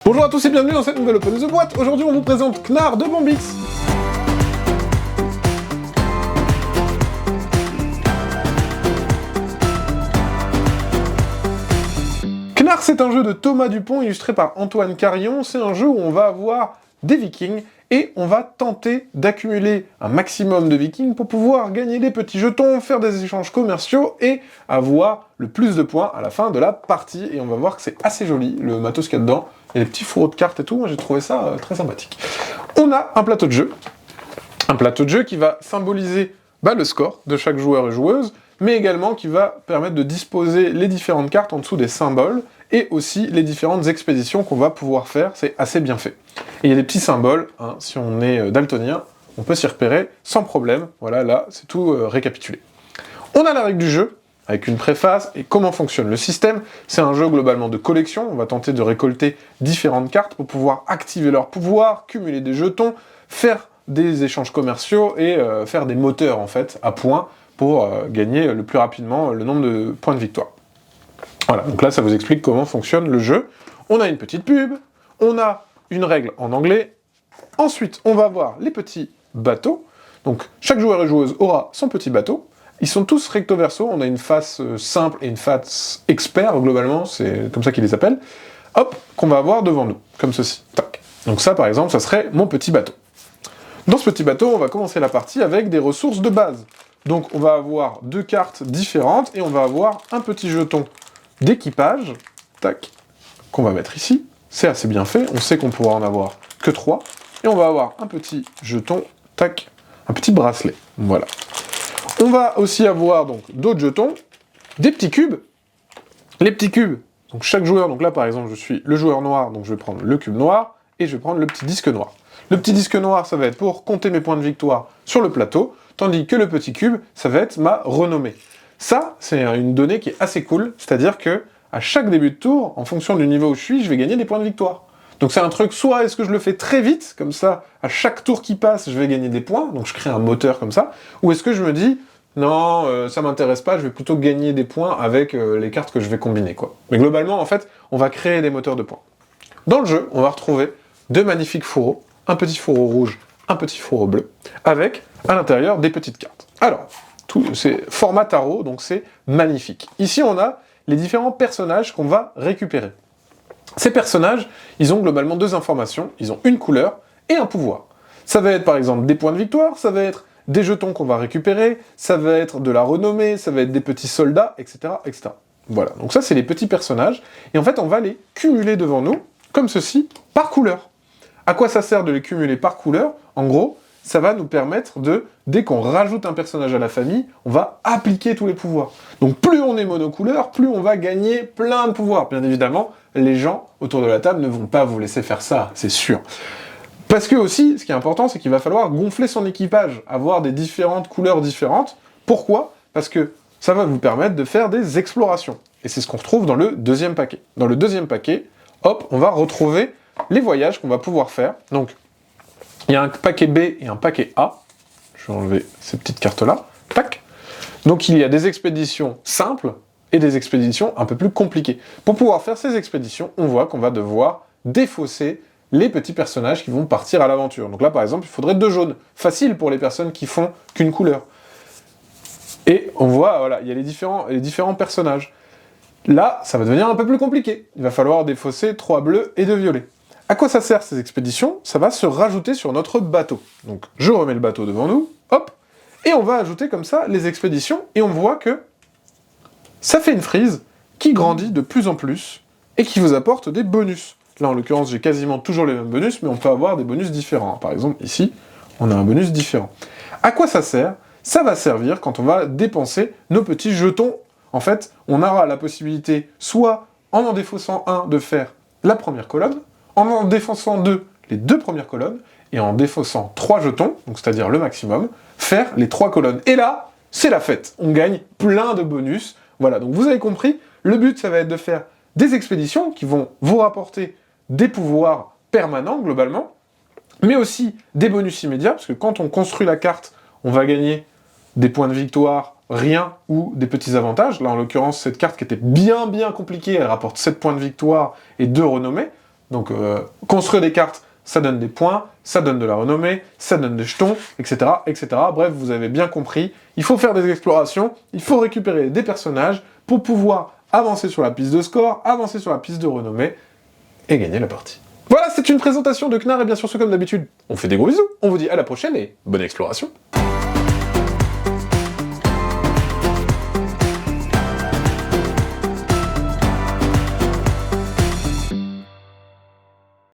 Bonjour à tous et bienvenue dans cette nouvelle Open the Boîte. Aujourd'hui on vous présente Knarr de Bombix. Knarr, c'est un jeu de Thomas Dupont illustré par Antoine Carillon. C'est un jeu où on va avoir des vikings et on va tenter d'accumuler un maximum de vikings pour pouvoir gagner des petits jetons, faire des échanges commerciaux et avoir le plus de points à la fin de la partie. Et on va voir que c'est assez joli, le matos qu'il y a dedans. Il y a des petits fourreaux de cartes et tout, moi j'ai trouvé ça très sympathique. On a un plateau de jeu qui va symboliser le score de chaque joueur et joueuse, mais également qui va permettre de disposer les différentes cartes en dessous des symboles, et aussi les différentes expéditions qu'on va pouvoir faire, c'est assez bien fait. Et il y a des petits symboles, hein, si on est daltonien, on peut s'y repérer sans problème, voilà, là, c'est tout récapitulé. On a la règle du jeu, avec une préface, et comment fonctionne le système. C'est un jeu globalement de collection, on va tenter de récolter différentes cartes pour pouvoir activer leur pouvoir, cumuler des jetons, faire des échanges commerciaux, et faire des moteurs, en fait, à points, pour gagner le plus rapidement le nombre de points de victoire. Voilà, donc là, ça vous explique comment fonctionne le jeu. On a une petite pub, on a une règle en anglais, ensuite, on va voir les petits bateaux. Donc, chaque joueur et joueuse aura son petit bateau. Ils sont tous recto verso, on a une face simple et une face expert, globalement, c'est comme ça qu'ils les appellent. Hop, qu'on va avoir devant nous, comme ceci. Tac. Donc ça, par exemple, ça serait mon petit bateau. Dans ce petit bateau, on va commencer la partie avec des ressources de base. Donc, on va avoir deux cartes différentes, et on va avoir un petit jeton d'équipage, tac, qu'on va mettre ici. C'est assez bien fait, on sait qu'on pourra en avoir que 3. Et on va avoir un petit jeton, tac, un petit bracelet, voilà. On va aussi avoir donc d'autres jetons, des petits cubes. Les petits cubes, donc chaque joueur, donc là par exemple je suis le joueur noir, donc je vais prendre le cube noir, et je vais prendre le petit disque noir. Le petit disque noir, ça va être pour compter mes points de victoire sur le plateau, tandis que le petit cube, ça va être ma renommée. Ça, c'est une donnée qui est assez cool, c'est-à-dire que à chaque début de tour, en fonction du niveau où je suis, je vais gagner des points de victoire. Donc c'est un truc, soit est-ce que je le fais très vite, comme ça, à chaque tour qui passe, je vais gagner des points, donc je crée un moteur comme ça, ou est-ce que je me dis, non, ça m'intéresse pas, je vais plutôt gagner des points avec les cartes que je vais combiner, quoi. Mais globalement, en fait, on va créer des moteurs de points. Dans le jeu, on va retrouver deux magnifiques fourreaux, un petit fourreau rouge, un petit fourreau bleu, avec, à l'intérieur, des petites cartes. Alors, c'est format tarot, donc c'est magnifique. Ici, on a les différents personnages qu'on va récupérer. Ces personnages, ils ont globalement deux informations, ils ont une couleur et un pouvoir. Ça va être par exemple des points de victoire, ça va être des jetons qu'on va récupérer, ça va être de la renommée, ça va être des petits soldats, etc., etc. Voilà, donc ça c'est les petits personnages, et en fait on va les cumuler devant nous, comme ceci, par couleur. À quoi ça sert de les cumuler par couleur? En gros, ça va nous permettre de, dès qu'on rajoute un personnage à la famille, on va appliquer tous les pouvoirs. Donc plus on est monocouleur, plus on va gagner plein de pouvoirs. Bien évidemment, les gens autour de la table ne vont pas vous laisser faire ça, c'est sûr. Parce que aussi, ce qui est important, c'est qu'il va falloir gonfler son équipage, avoir des différentes couleurs différentes. Pourquoi? Parce que ça va vous permettre de faire des explorations. Et c'est ce qu'on retrouve dans le deuxième paquet. Dans le deuxième paquet, hop, on va retrouver les voyages qu'on va pouvoir faire. Donc, il y a un paquet B et un paquet A. Je vais enlever ces petites cartes-là. Tac. Donc il y a des expéditions simples et des expéditions un peu plus compliquées. Pour pouvoir faire ces expéditions, on voit qu'on va devoir défausser les petits personnages qui vont partir à l'aventure. Donc là, par exemple, il faudrait 2 jaunes. Facile pour les personnes qui font qu'une couleur. Et on voit, voilà, il y a les différents personnages. Là, ça va devenir un peu plus compliqué. Il va falloir défausser 3 bleus et 2 violets. À quoi ça sert ces expéditions? Ça va se rajouter sur notre bateau. Donc je remets le bateau devant nous, hop, et on va ajouter comme ça les expéditions, et on voit que ça fait une frise qui grandit de plus en plus, et qui vous apporte des bonus. Là en l'occurrence j'ai quasiment toujours les mêmes bonus, mais on peut avoir des bonus différents. Par exemple ici, on a un bonus différent. À quoi ça sert? Ça va servir quand on va dépenser nos petits jetons. En fait, on aura la possibilité, soit en défaussant un, de faire la première colonne, en défaussant 2, les 2 premières colonnes, et en défaussant 3 jetons, donc c'est-à-dire le maximum, faire les 3 colonnes. Et là, c'est la fête, on gagne plein de bonus. Voilà, donc vous avez compris, le but ça va être de faire des expéditions qui vont vous rapporter des pouvoirs permanents, globalement, mais aussi des bonus immédiats, parce que quand on construit la carte, on va gagner des points de victoire, rien, ou des petits avantages. Là, en l'occurrence, cette carte qui était bien compliquée, elle rapporte 7 points de victoire et 2 renommées. Donc construire des cartes, ça donne des points, ça donne de la renommée, ça donne des jetons, etc., etc. Bref, vous avez bien compris, il faut faire des explorations, il faut récupérer des personnages pour pouvoir avancer sur la piste de score, avancer sur la piste de renommée, et gagner la partie. Voilà, c'est une présentation de Knarr, et bien sûr, comme d'habitude, on fait des gros bisous, on vous dit à la prochaine, et bonne exploration.